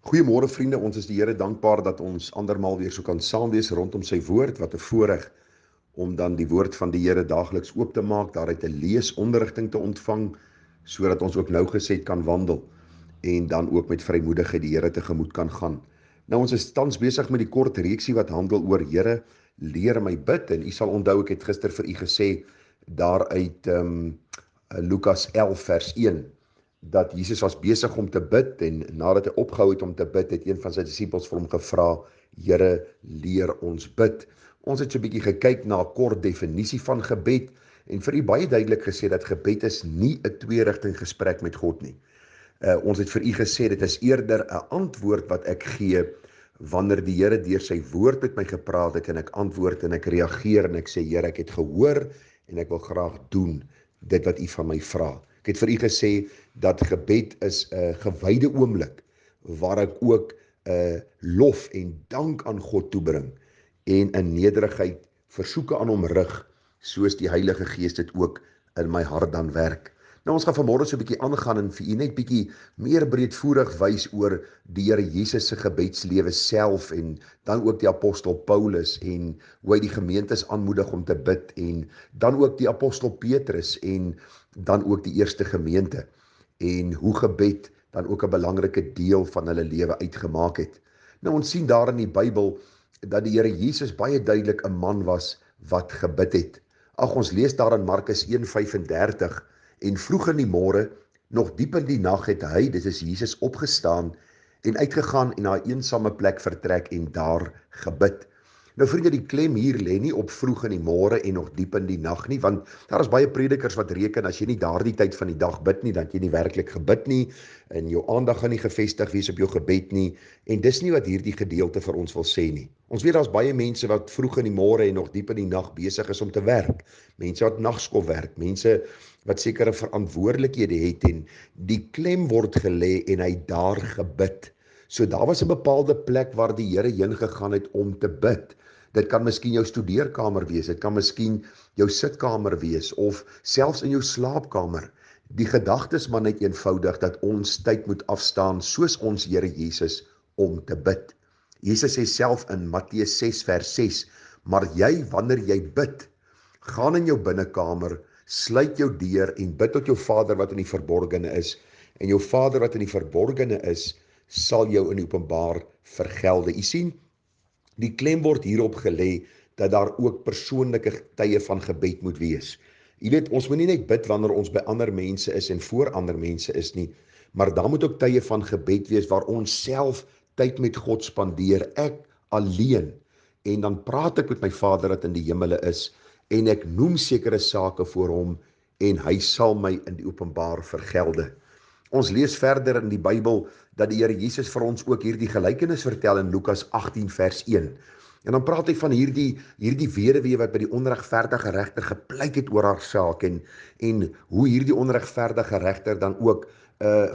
Goeiemôre vriende, ons is die Here dankbaar dat ons andermaal weer so kan saam wees rondom sy woord. Wat 'n voorreg om dan die woord van die Here daagliks oop te maak, daaruit te lees, onderrigting te ontvang, sodat ons ook nougeset kan wandel en dan ook met vrymoedigheid die Here tegemoet kan gaan. Nou ons is tans besig met die kort reeksie wat handel oor Here, leer my bid, en u sal onthou ek het gister vir u gesê daaruit Lukas 11 vers 1 dat Jesus was besig om te bid, en nadat hy opgehou het om te bid, het een van sy disippels vir hom gevra, Here, leer ons bid. Ons het so 'n bietjie gekyk na 'n kort definisie van gebed, en vir u baie duidelik gesê dat gebed is nie 'n twee-rigting gesprek met God nie. Ons het vir u gesê, dit is eerder 'n antwoord wat ek gee, wanneer die Here deur sy woord met my gepraat het, en ek antwoord en ek reageer, en ek sê, Here, ek het gehoor, en ek wil graag doen dit wat u van my vra. Ek het vir u gesê dat gebed is 'n gewyde oomblik waar ek ook lof en dank aan God toebring en in nederigheid versoeke aan hom rig, soos die Heilige Gees dit ook in my hart dan werk. Nou ons gaan vanmôre so 'n bietjie aangaan en vir u net bietjie meer breedvoerig wys oor die Here Jesus se gebedslewe self, en dan ook die apostel Paulus en hoe hy die gemeentes aanmoedig om te bid, en dan ook die apostel Petrus en dan ook die eerste gemeente, en hoe gebed dan ook 'n belangrike deel van hulle lewe uitgemaak het. Nou ons sien daar in die Bybel dat die Here Jesus baie duidelik 'n man was wat gebid het. Ag, ons lees daar in Markus 1:35, en vroeg in die môre, nog diep in die nag, het hy, dit is Jesus, opgestaan en uitgegaan en na 'n eensame plek vertrek en daar gebid. Nou vriende, die klem hier lê nie op vroeg in die môre en nog diep in die nag nie, want daar is baie predikers wat reken, as jy nie daardie tyd van die dag bid nie, dan jy nie werklik gebid nie, en jou aandag gaan nie gefestig wees op jou gebed nie, en dis nie wat hierdie gedeelte vir ons wil sê nie. Ons weet daar's baie mense wat vroeg in die môre en nog diep in die nag besig is om te werk, mense wat nagskof werk, mense wat sekere verantwoordelikhede het, en die klem word gelê en hy daar gebid. So daar was 'n bepaalde plek waar die Here heen gegaan het om te bid. Dit kan miskien jou studeerkamer wees, dit kan miskien jou sitkamer wees, of selfs in jou slaapkamer. Die gedagte is maar net eenvoudig dat ons tyd moet afstaan soos ons Here Jesus om te bid. Jesus sê self in Matteus 6 vers 6, maar jy, wanneer jy bid, gaan in jou binnekamer, sluit jou deur en bid tot jou Vader wat in die verborgene is, en jou Vader wat in die verborgene is, sal jou in die openbaar vergelde. U sien, die klem word hierop gelê dat daar ook persoonlike tye van gebed moet wees. Jy weet, ons moet nie net bid wanneer ons by ander mense is en voor ander mense is nie, maar daar moet ook tye van gebed wees waar ons self tyd met God spandeer, ek alleen, en dan praat ek met my Vader wat in die hemele is, en ek noem sekere sake voor hom, en hy sal my in die openbaar vergelde. Ons lees verder in die Bybel dat die Here Jesus vir ons ook hierdie gelykenis vertel in Lukas 18 vers 1. En dan praat hy van hierdie weduwee wat by die onregverdige regter gepleit het oor haar saak, en hoe hierdie onregverdige regter dan ook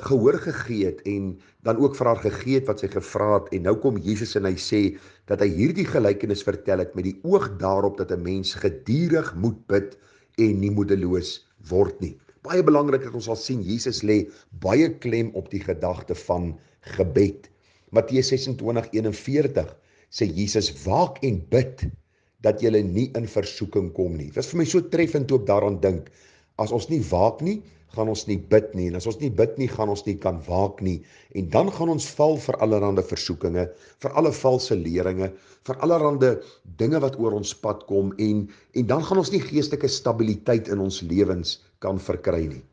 gehoor gegee het, en dan ook vir haar gegee het wat sy gevra het. En nou kom Jesus en hy sê dat hy hierdie gelykenis vertel het met die oog daarop dat 'n mens gedurig moet bid en nie moedeloos word nie. Baie belangrik dat ons sal sien, Jesus lê baie klem op die gedagte van gebed. Matteus 26:41 sê Jesus, waak en bid, dat julle nie in versoeking kom nie. Dit is vir my so treffend toe ek daaraan dink. As ons nie waak nie, gaan ons nie bid nie, en as ons nie bid nie, gaan ons nie kan waak nie, en dan gaan ons val vir allerlei versoekinge, vir alle valse leringe, vir allerlei dinge wat oor ons pad kom, en dan gaan ons nie geestelike stabiliteit in ons lewens kan verkry nie.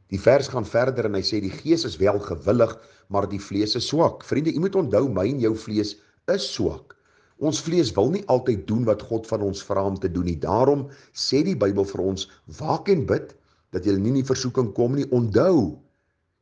Die vers gaan verder en hy sê, die gees is wel gewillig, maar die vlees is swak. Vriende, jy moet onthou, my en jou vlees is swak. Ons vlees wil nie altyd doen wat God van ons vra om te doen nie. Daarom sê die Bybel vir ons, waak en bid, dat jy nie in die versoeking kom nie. Onthou,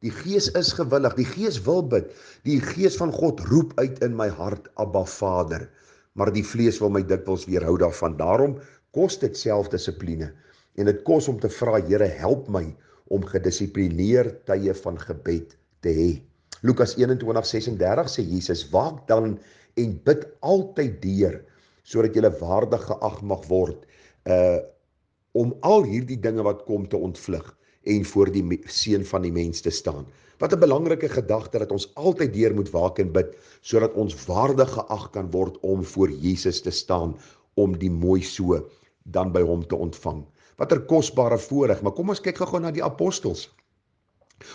die gees is gewillig, die gees wil bid, die gees van God roep uit in my hart, Abba Vader, maar die vlees wil my dikwels weerhou daarvan. Daarom kos dit selfdissipline, en dit kos om te vra, Here, help my om gedissiplineerd tye van gebed te hê. Lukas 21:36 sê Jesus, waak dan en bid altyd deur, sodat jy waardig geag mag word, om al hierdie dinge wat kom te ontvlug, en voor die seun van die mens te staan. Wat 'n belangrike gedagte dat ons altyd deur moet waak en bid, sodat ons waardig geag kan word om voor Jesus te staan, om die mooi so dan by hom te ontvang. Wat 'n kosbare voorreg, maar kom ons kyk gou na die apostels.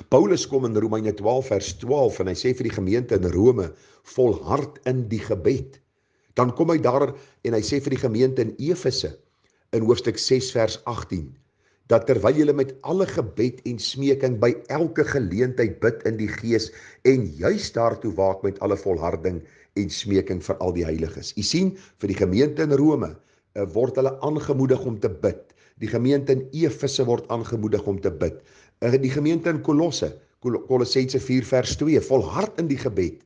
Paulus kom in Romeine 12 vers 12 en hy sê vir die gemeente in Rome, volhard in die gebed. Dan kom hy daar en hy sê vir die gemeente in Efese, in hoofstuk 6 vers 18, dat terwyl julle met alle gebed en smeking by elke geleentheid bid in die gees en juis daartoe waak met alle volharding en smeking vir al die heiliges. U sien, vir die gemeente in Rome word hulle aangemoedig om te bid. Die gemeente in Efese word aangemoedig om te bid. Die gemeente in Kolossense 4 vers 2, volhard in die gebed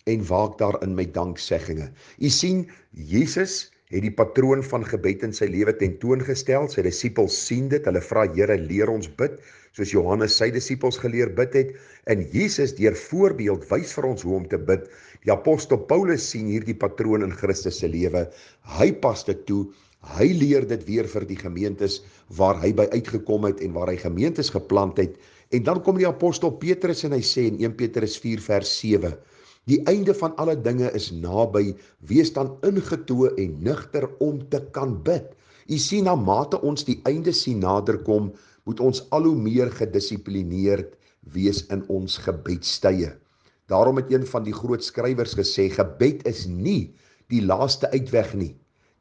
en waak daarin met danksegginge. U sien, Jesus het die patroon van gebed in sy lewe tentoongestel. Sy disippels sien dit, hulle vra Here, leer ons bid, soos Johannes sy disippels geleer bid het. En Jesus deur voorbeeld wys vir ons hoe om te bid. Die apostel Paulus sien hierdie patroon in Christus se lewe. Hy pas dit toe. Hy leer dit weer vir die gemeentes waar hy by uitgekom het en waar hy gemeentes geplant het. En dan kom die apostel Petrus en hy sê in 1 Petrus 4 vers 7, die einde van alle dinge is naby, wees dan ingetoe en nugter om te kan bid. U sien, na mate ons die einde sien naderkom, moet ons al hoe meer gedissiplineerd wees in ons gebedstye. Daarom het een van die groot skrywers gesê, gebed is nie die laaste uitweg nie.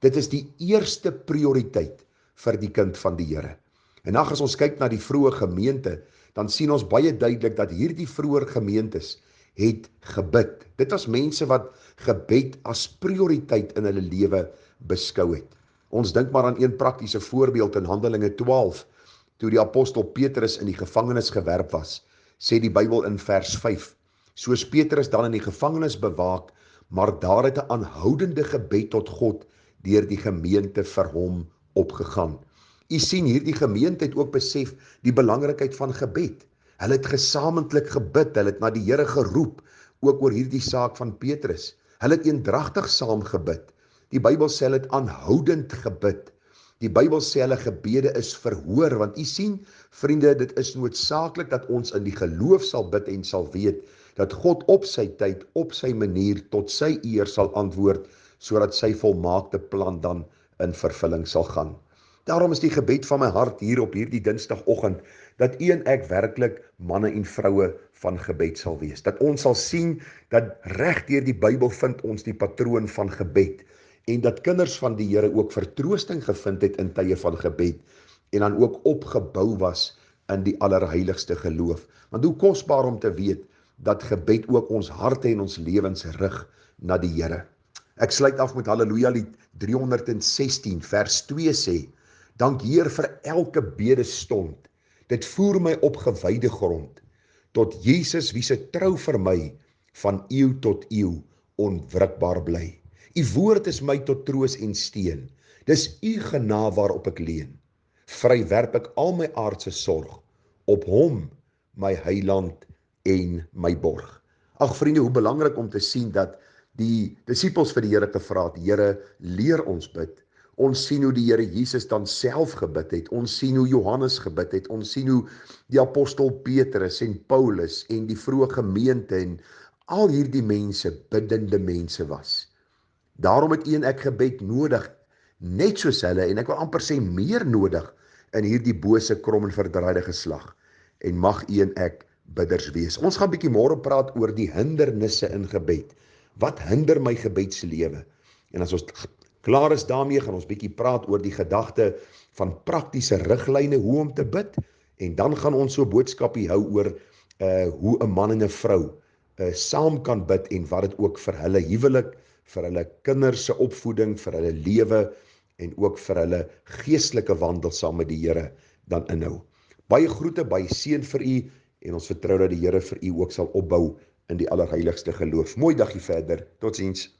Dit is die eerste prioriteit vir die kind van die Here. En as ons kyk na die vroeë gemeente, dan sien ons baie duidelik dat hierdie vroeë gemeentes het gebid. Dit was mense wat gebed as prioriteit in hulle lewe beskou het. Ons dink maar aan een praktiese voorbeeld in Handelinge 12, toe die apostel Petrus in die gevangenis gewerp was, sê die Bybel in vers 5, soos Petrus dan in die gevangenis bewaak, maar daar het 'n aanhoudende gebed tot God deur die gemeente vir hom opgegaan. U sien, hierdie gemeente het ook besef die belangrikheid van gebed. Hulle het gesamentlik gebid, hulle het na die Here geroep, ook oor hierdie saak van Petrus. Hulle het eendragtig saam gebid. Die Bybel sê hulle het aanhoudend gebid. Die Bybel sê hulle gebede is verhoor, want u sien, vriende, dit is noodsaaklik dat ons in die geloof sal bid en sal weet, dat God op sy tyd, op sy manier, tot sy eer sal antwoord, sodat sy volmaakte plan dan in vervulling sal gaan. Daarom is die gebed van my hart hier op hierdie Dinsdagoggend, dat u en ek werklik manne en vroue van gebed sal wees. Dat ons sal sien, dat reg deur die Bybel vind ons die patroon van gebed, en dat kinders van die Here ook vertroosting gevind het in tye van gebed, en dan ook opgebou was in die allerheiligste geloof. Want hoe kosbaar om te weet, dat gebed ook ons harte en ons lewens rig na die Here. Ek sluit af met Halleluja lied 316 vers 2 sê, dank Heer vir elke bedestond, dit voer my op gewyde grond, tot Jesus wie se trou vir my, van eeu tot eeu, onwrikbaar bly. U woord is my tot troos en steun, dis u genade waarop ek leun. Vry werp ek al my aardse sorg, op hom, my heiland en my borg. Ag vriende, hoe belangrik om te sien dat die disippels vir die Here gevra het, Here, leer ons bid. Ons sien hoe die Here Jesus dan self gebid het, ons sien hoe Johannes gebid het, ons sien hoe die apostel Petrus en Paulus en die vroeë gemeente en al hierdie mense biddende mense was. Daarom het u en ek gebed nodig, net soos hulle, en ek wil amper sê meer nodig, in hierdie bose, krom en verdraaide geslag. En mag u en ek bidders wees. Ons gaan bietjie môre praat oor die hindernisse in gebed. Wat hinder my gebedslewe? En as ons klaar is daarmee, gaan ons bietjie praat oor die gedagte van praktiese riglyne, hoe om te bid, en dan gaan ons so boodskapie hou oor hoe 'n man en 'n vrou saam kan bid, en wat dit ook vir hulle huwelik, vir hulle kinders se opvoeding, vir hulle lewe, en ook vir hulle geestelike wandel saam met die Here dan inhou. Baie groete, baie seën vir u, en ons vertrou dat die Here vir u ook sal opbou in die allerheiligste geloof. Mooi dagie verder, totsiens.